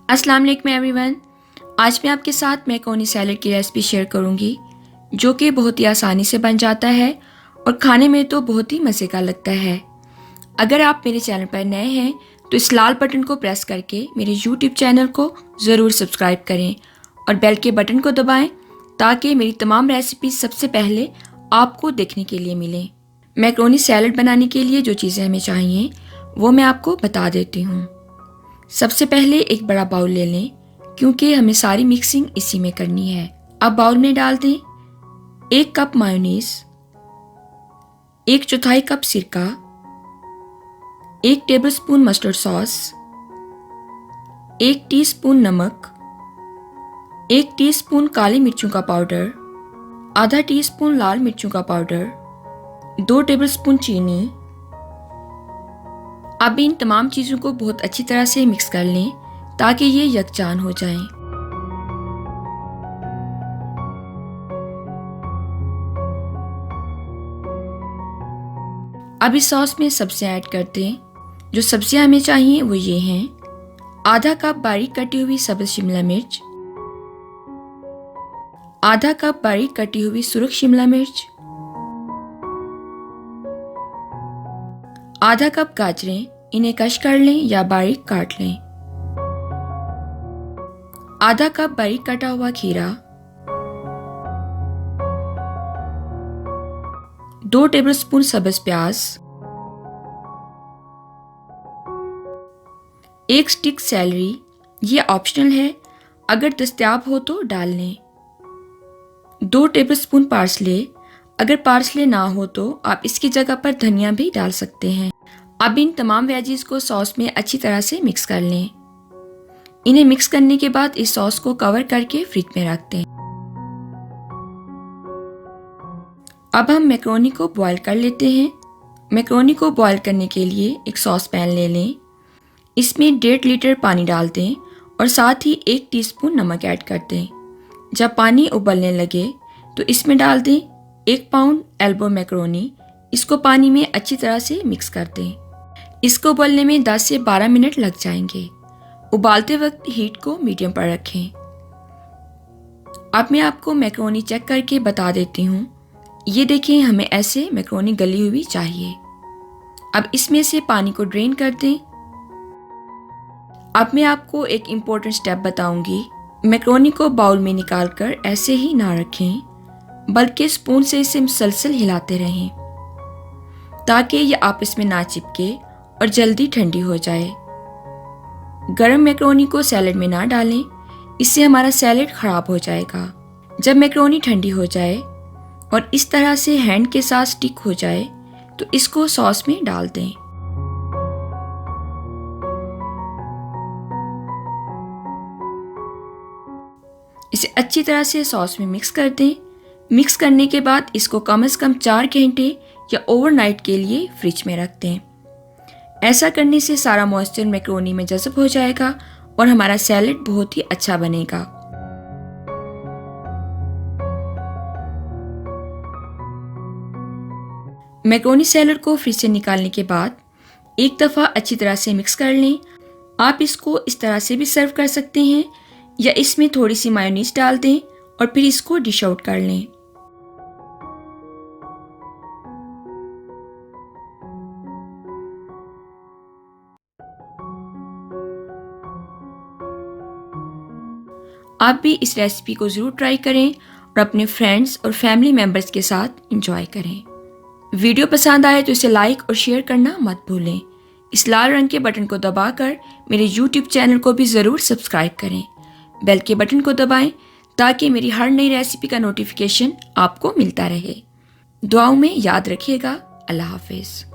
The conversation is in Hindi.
अस्सलाम वालेकुम एवरीवन। आज मैं आपके साथ मैक्रोनी सैलड की रेसिपी शेयर करूंगी, जो कि बहुत ही आसानी से बन जाता है और खाने में तो बहुत ही मज़े का लगता है। अगर आप मेरे चैनल पर नए हैं तो इस लाल बटन को प्रेस करके मेरे यूट्यूब चैनल को ज़रूर सब्सक्राइब करें और बेल के बटन को दबाएं ताकि मेरी तमाम रेसिपी सबसे पहले आपको देखने के लिए मिलें। मैक्रोनी सैलड बनाने के लिए जो चीज़ें हमें चाहिए वो मैं आपको बता देती हूँ। सबसे पहले एक बड़ा बाउल ले लें, क्योंकि हमें सारी मिक्सिंग इसी में करनी है। अब बाउल में डाल दें 1 कप मायोनीज, 1/4 कप सिरका, 1 टेबलस्पून मस्टर्ड सॉस, 1 टीस्पून नमक, 1 टीस्पून काली मिर्चों का पाउडर, आधा टीस्पून लाल मिर्चों का पाउडर, 2 टेबलस्पून चीनी। अब इन तमाम चीज़ों को बहुत अच्छी तरह से मिक्स कर लें ताकि ये यकजान हो जाएं। अब इस सॉस में सब्जियां ऐड करते हैं। जो सब्जियां हमें चाहिए वो ये हैं: आधा कप बारीक कटी हुई सब्ज़ शिमला मिर्च, आधा कप बारीक कटी हुई सुरख शिमला मिर्च, आधा कप गाजरें, इन्हें कश कर लें या बारीक काट लें, आधा कप बारीक कटा हुआ खीरा, 2 टेबलस्पून सब्ज़ प्याज, 1 स्टिक सेलरी, ये ऑप्शनल है, अगर दस्तयाब हो तो डाल लें, 2 टेबलस्पून पार्सले, अगर पार्सले ना हो तो आप इसकी जगह पर धनिया भी डाल सकते हैं। अब इन तमाम वेजीज को सॉस में अच्छी तरह से मिक्स कर लें। इन्हें मिक्स करने के बाद इस सॉस को कवर करके फ्रिज में रख दें। अब हम मैक्रोनी को बॉईल कर लेते हैं। मैक्रोनी को बॉईल करने के लिए एक सॉस पैन ले लें। इसमें 1.5 लीटर पानी डाल दें और साथ ही 1 टीस्पून नमक ऐड कर दें। जब पानी उबलने लगे तो इसमें डाल दें 1 पाउंड एल्बो मैक्रोनी। इसको पानी में अच्छी तरह से मिक्स कर दें। इसको उबलने में 10 से 12 मिनट लग जाएंगे। उबालते वक्त हीट को मीडियम पर रखें। अब मैं आपको मैक्रोनी चेक करके बता देती हूँ। ये देखें, हमें ऐसे मैक्रोनी गली हुई चाहिए। अब इसमें से पानी को ड्रेन कर दें। अब मैं आपको एक इम्पोर्टेंट स्टेप बताऊंगी। मैक्रोनी को बाउल में निकालकर ऐसे ही ना रखें, बल्कि स्पून से इसे मुसलसल हिलाते रहें ताकि ये आपस में ना चिपके और जल्दी ठंडी हो जाए। गरम मैक्रोनी को सैलेड में ना डालें, इससे हमारा सैलेड खराब हो जाएगा। जब मैक्रोनी ठंडी हो जाए और इस तरह से हैंड के साथ स्टिक हो जाए तो इसको सॉस में डाल दें। इसे अच्छी तरह से सॉस में मिक्स कर दें। मिक्स करने के बाद इसको कम से कम 4 घंटे या ओवरनाइट के लिए फ्रिज में रख दें। ऐसा करने से सारा मॉइस्चर मैक्रोनी में जज़ब हो जाएगा और हमारा सैलेड बहुत ही अच्छा बनेगा। मैक्रोनी सैलेड को फ्रिज से निकालने के बाद एक दफ़ा अच्छी तरह से मिक्स कर लें। आप इसको इस तरह से भी सर्व कर सकते हैं या इसमें थोड़ी सी मायोनीज डाल दें और फिर इसको डिश आउट कर लें। आप भी इस रेसिपी को ज़रूर ट्राई करें और अपने फ्रेंड्स और फैमिली मेम्बर्स के साथ एंजॉय करें। वीडियो पसंद आए तो इसे लाइक और शेयर करना मत भूलें। इस लाल रंग के बटन को दबाकर मेरे YouTube चैनल को भी ज़रूर सब्सक्राइब करें। बेल के बटन को दबाएं ताकि मेरी हर नई रेसिपी का नोटिफिकेशन आपको मिलता रहे। दुआओं में याद रखिएगा। अल्लाह हाफिज़।